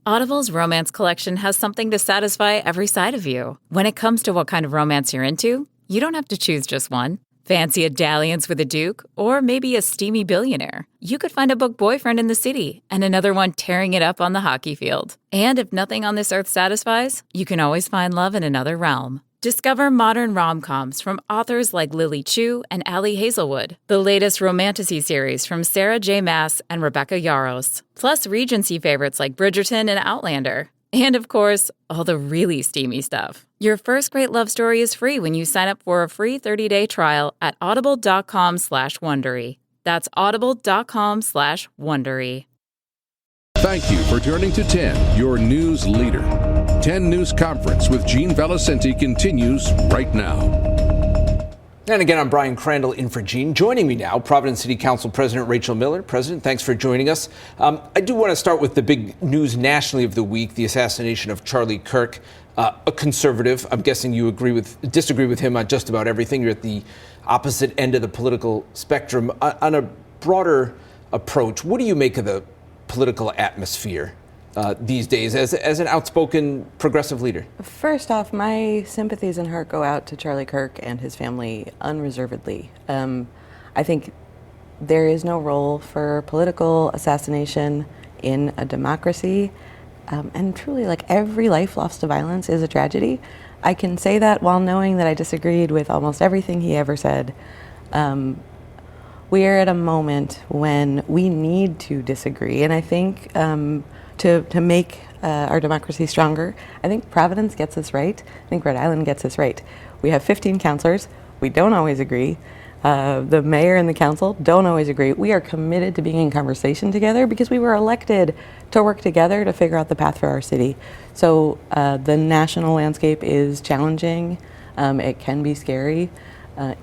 Audible's romance collection has something to satisfy every side of you. When it comes to what kind of romance you're into, you don't have to choose just one. Fancy a dalliance with a duke, or maybe a steamy billionaire. You could find a book boyfriend in the city and another one tearing it up on the hockey field. And if nothing on this earth satisfies, you can always find love in another realm. Discover modern rom-coms from authors like Lily Chu and Ali Hazelwood, the latest romantasy series from Sarah J. Maas and Rebecca Yarros, plus Regency favorites like Bridgerton and Outlander. And of course, all the really steamy stuff. Your first great love story is free when you sign up for a free 30-day trial at audible.com/Wondery. That's audible.com/Wondery. Thank you for turning to 10, your news leader. 10 News Conference with Gene Valicenti continues right now. And again, I'm Brian Crandall in for Gene. Joining me now, Providence City Council President Rachel Miller. President, thanks for joining us. I do want to start with the big news nationally of the week, the assassination of Charlie Kirk, a conservative. I'm guessing you disagree with him on just about everything. You're at the opposite end of the political spectrum. On a broader approach, what do you make of the political atmosphere these days as an outspoken progressive leader? First off, my sympathies and heart go out to Charlie Kirk and his family unreservedly. I think there is no role for political assassination in a democracy. And truly, like, every life lost to violence is a tragedy. I can say that while knowing that I disagreed with almost everything he ever said. We are at a moment when we need to disagree. And I think to make our democracy stronger, I think Providence gets this right. I think Rhode Island gets this right. We have 15 councilors. We don't always agree. The mayor and the council don't always agree. We are committed to being in conversation together because we were elected to work together to figure out the path for our city. So the national landscape is challenging. It can be scary.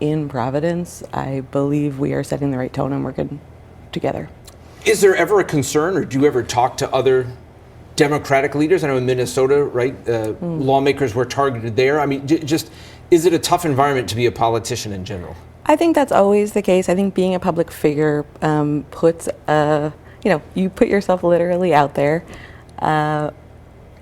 In Providence, I believe we are setting the right tone and working together. Is there ever a concern, or do you ever talk to other Democratic leaders? I know in Minnesota, right, lawmakers were targeted there. I mean, just, is it a tough environment to be a politician in general? I think that's always the case. I think being a public figure puts, you put yourself literally out there. I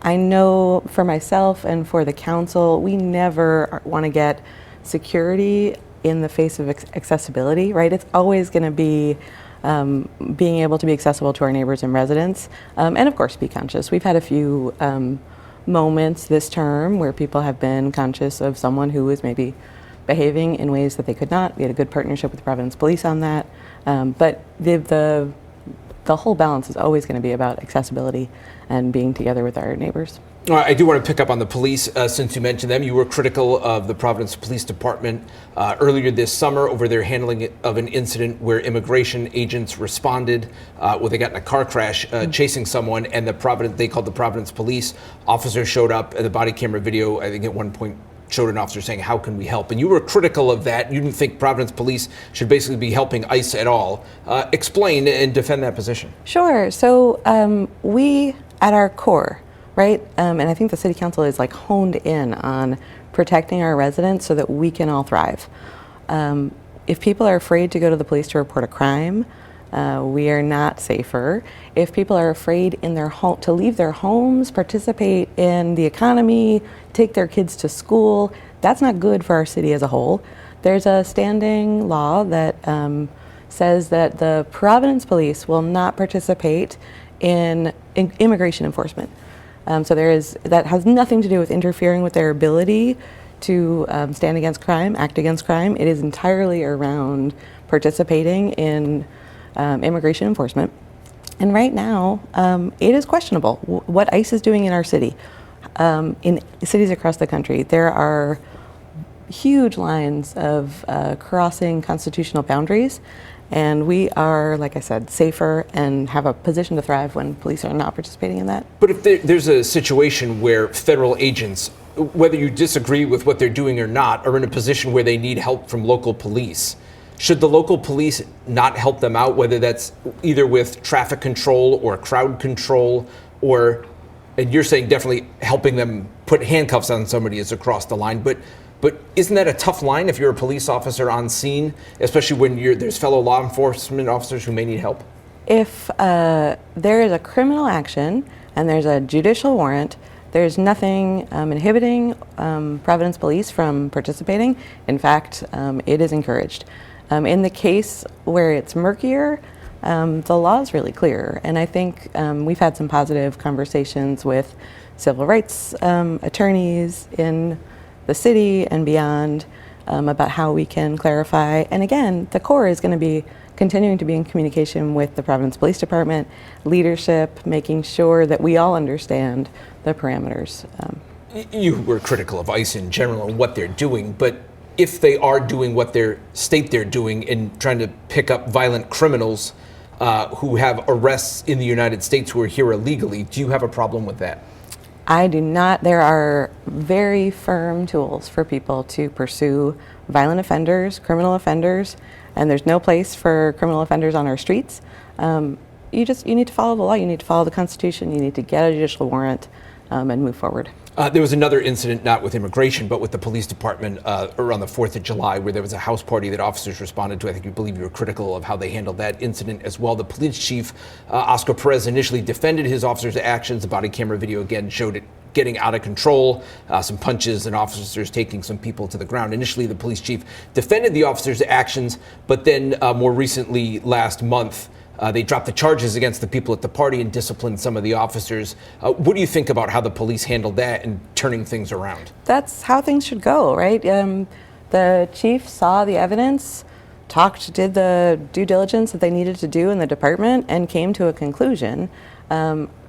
know for myself and for the council, we never want to get security in the face of accessibility, right? It's always going to be being able to be accessible to our neighbors and residents, and of course be conscious. We've had a few moments this term where people have been conscious of someone who was maybe behaving in ways that they could not. We had a good partnership with the Providence Police on that, but the whole balance is always going to be about accessibility and being together with our neighbors. I do want to pick up on the police since you mentioned them. You were critical of the Providence Police Department earlier this summer over their handling of an incident where immigration agents responded. They got in a car crash chasing someone, and they called the Providence Police. Officers showed up, and the body camera video, I think at one point, showed an officer saying, "How can we help?" And you were critical of that. You didn't think Providence Police should basically be helping ICE at all. Explain and defend that position. Sure. So we, at our core, right? And I think the city council is like honed in on protecting our residents so that we can all thrive. If people are afraid to go to the police to report a crime, we are not safer. If people are afraid in their home to leave their homes, participate in the economy, take their kids to school, that's not good for our city as a whole. There's a standing law that says that the Providence Police will not participate in immigration enforcement. So that has nothing to do with interfering with their ability to stand against crime, act against crime. It is entirely around participating in immigration enforcement. And right now, it is questionable what ICE is doing in our city. In cities across the country, there are huge lines of crossing constitutional boundaries. And we are, like I said, safer and have a position to thrive when police are not participating in that. But if there's a situation where federal agents, whether you disagree with what they're doing or not, are in a position where they need help from local police, should the local police not help them out, whether that's either with traffic control or crowd control, or, and you're saying definitely helping them put handcuffs on somebody is across the line, but isn't that a tough line if you're a police officer on scene, especially when there's fellow law enforcement officers who may need help? If there is a criminal action and there's a judicial warrant, there's nothing inhibiting Providence Police from participating. In fact, it is encouraged. In the case where it's murkier, the law is really clear. And I think we've had some positive conversations with civil rights attorneys in the city and beyond about how we can clarify. And again, the Corps is going to be continuing to be in communication with the Providence Police Department, leadership, making sure that we all understand the parameters. You were critical of ICE in general and what they're doing, but if they are doing what they state they're doing and trying to pick up violent criminals who have arrests in the United States who are here illegally, do you have a problem with that? I do not. There are very firm tools for people to pursue violent offenders, criminal offenders, and there's no place for criminal offenders on our streets. You need to follow the law. You need to follow the Constitution. You need to get a judicial warrant and move forward. There was another incident, not with immigration, but with the police department around the 4th of July, where there was a house party that officers responded to. I think you believe you were critical of how they handled that incident as well. The police chief, Oscar Perez, initially defended his officers' actions. The body camera video again showed it getting out of control, some punches and officers taking some people to the ground. Initially, the police chief defended the officers' actions, but then more recently, last month, they dropped the charges against the people at the party and disciplined some of the officers. What do you think about how the police handled that and turning things around? That's how things should go, right? The chief saw the evidence, did the due diligence that they needed to do in the department, and came to a conclusion.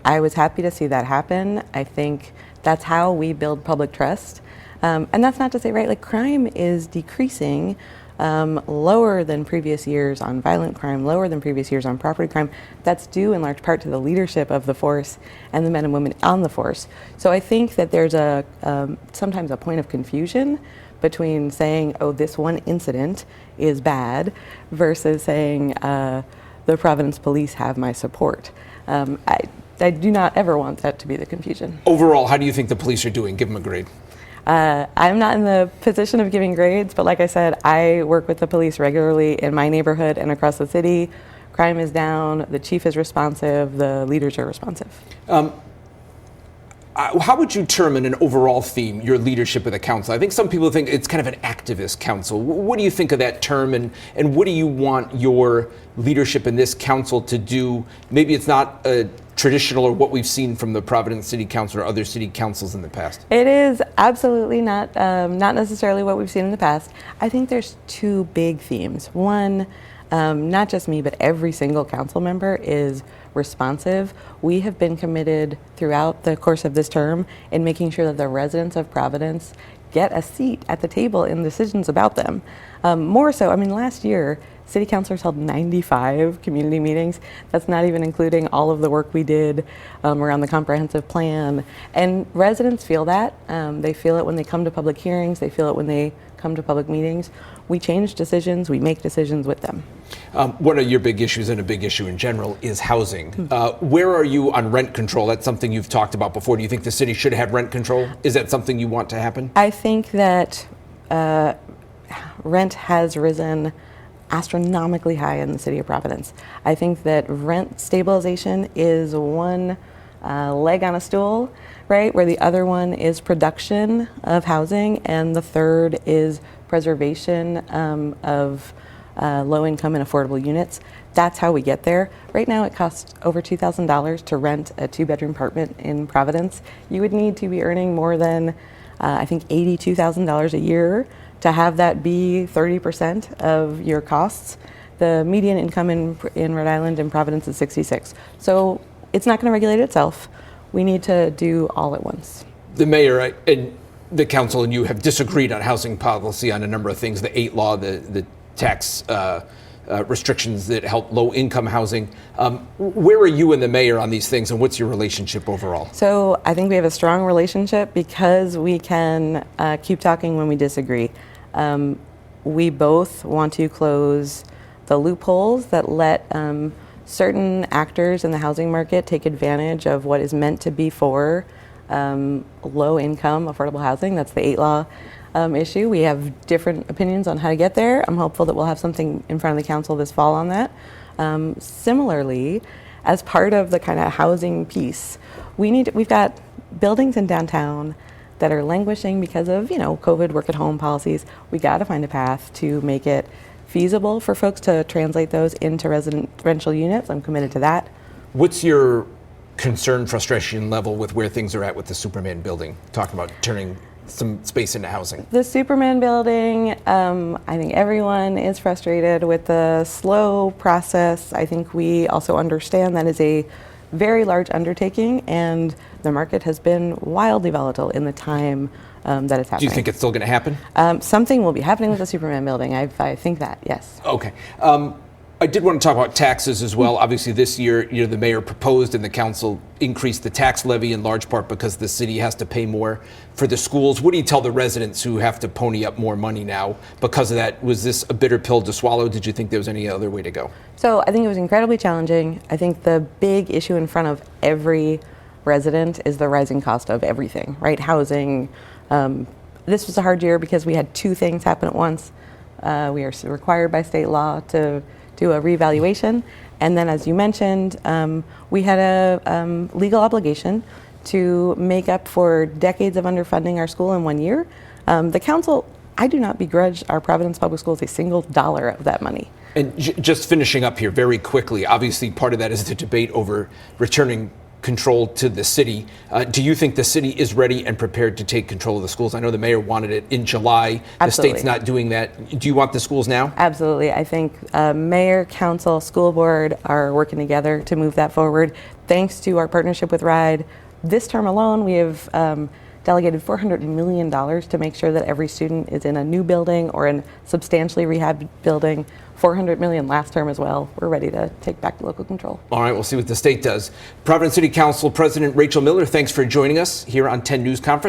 I was happy to see that happen. I think that's how we build public trust. And that's not to say, right, like crime is decreasing lower than previous years on violent crime, lower than previous years on property crime. That's due in large part to the leadership of the force and the men and women on the force. So I think that there's sometimes a point of confusion between saying, oh, this one incident is bad versus saying the Providence Police have my support. I do not ever want that to be the confusion. Overall, how do you think the police are doing? Give them a grade. I'm not in the position of giving grades, but like I said, I work with the police regularly in my neighborhood and across the city. Crime is down, the chief is responsive, the leaders are responsive. How would you determine an overall theme, your leadership of the council? I think some people think it's kind of an activist council. What do you think of that term, and what do you want your leadership in this council to do? Maybe it's not traditional or what we've seen from the Providence City Council or other city councils in the past. It is absolutely not necessarily what we've seen in the past. I think there's two big themes. One, not just me, but every single council member is responsive. We have been committed throughout the course of this term in making sure that the residents of Providence get a seat at the table in decisions about them. More so, I mean, last year, city councilors held 95 community meetings. That's not even including all of the work we did around the comprehensive plan. And residents feel that. They feel it when they come to public hearings. They feel it when they come to public meetings. We change decisions. We make decisions with them. One of your big issues, and a big issue in general, is housing. Where are you on rent control? That's something you've talked about before. Do you think the city should have rent control? Is that something you want to happen? I think that rent has risen astronomically high in the city of Providence. I think that rent stabilization is one leg on a stool, right, where the other one is production of housing, and the third is preservation of low-income and affordable units. That's how we get there. Right now it costs over $2,000 to rent a two-bedroom apartment in Providence. You would need to be earning more than, I think, $82,000 a year to have that be 30% of your costs. The median income in Rhode Island and Providence is 66. So it's not going to regulate itself. We need to do all at once. The mayor and the council and you have disagreed on housing policy on a number of things, the 8 law, the tax restrictions that help low-income housing. Where are you and the mayor on these things, and what's your relationship overall? So I think we have a strong relationship because we can keep talking when we disagree. We both want to close the loopholes that let certain actors in the housing market take advantage of what is meant to be for low-income affordable housing. That's the 8 law issue. We have different opinions on how to get there. I'm hopeful that we'll have something in front of the council this fall on that. Similarly, as part of the kind of housing piece, we've got buildings in downtown that are languishing because of, COVID work at home policies. We got to find a path to make it feasible for folks to translate those into residential units. I'm committed to that. What's your concern, frustration level with where things are at with the Superman building? Talking about turning some space into housing. The Superman building, I think everyone is frustrated with the slow process. I think we also understand that is a very large undertaking, and the market has been wildly volatile in the time that it's happening. Do you think it's still going to happen? Something will be happening with the Superman building. I think that, yes. Okay. I did want to talk about taxes as well. Obviously, this year, the mayor proposed and the council increased the tax levy in large part because the city has to pay more for the schools. What do you tell the residents who have to pony up more money now because of that? Was this a bitter pill to swallow? Did you think there was any other way to go? So I think it was incredibly challenging. I think the big issue in front of every resident is the rising cost of everything, right? Housing. This was a hard year because we had two things happen at once. We are required by state law to do a reevaluation, and then, as you mentioned, we had a legal obligation to make up for decades of underfunding our school in 1 year. The council, I do not begrudge our Providence Public Schools a single dollar of that money. And just finishing up here very quickly, obviously part of that is the debate over returning control to the city. Do you think the city is ready and prepared to take control of the schools? I know the mayor wanted it in July. Absolutely. The state's not doing that. Do you want the schools now? Absolutely. I think mayor, council, school board are working together to move that forward. Thanks to our partnership with RIDE, this term alone, we have delegated $400 million to make sure that every student is in a new building or in substantially rehabbed building. $400 million last term as well. We're ready to take back local control. All right, we'll see what the state does. Providence City Council President Rachel Miller, thanks for joining us here on 10 News Conference.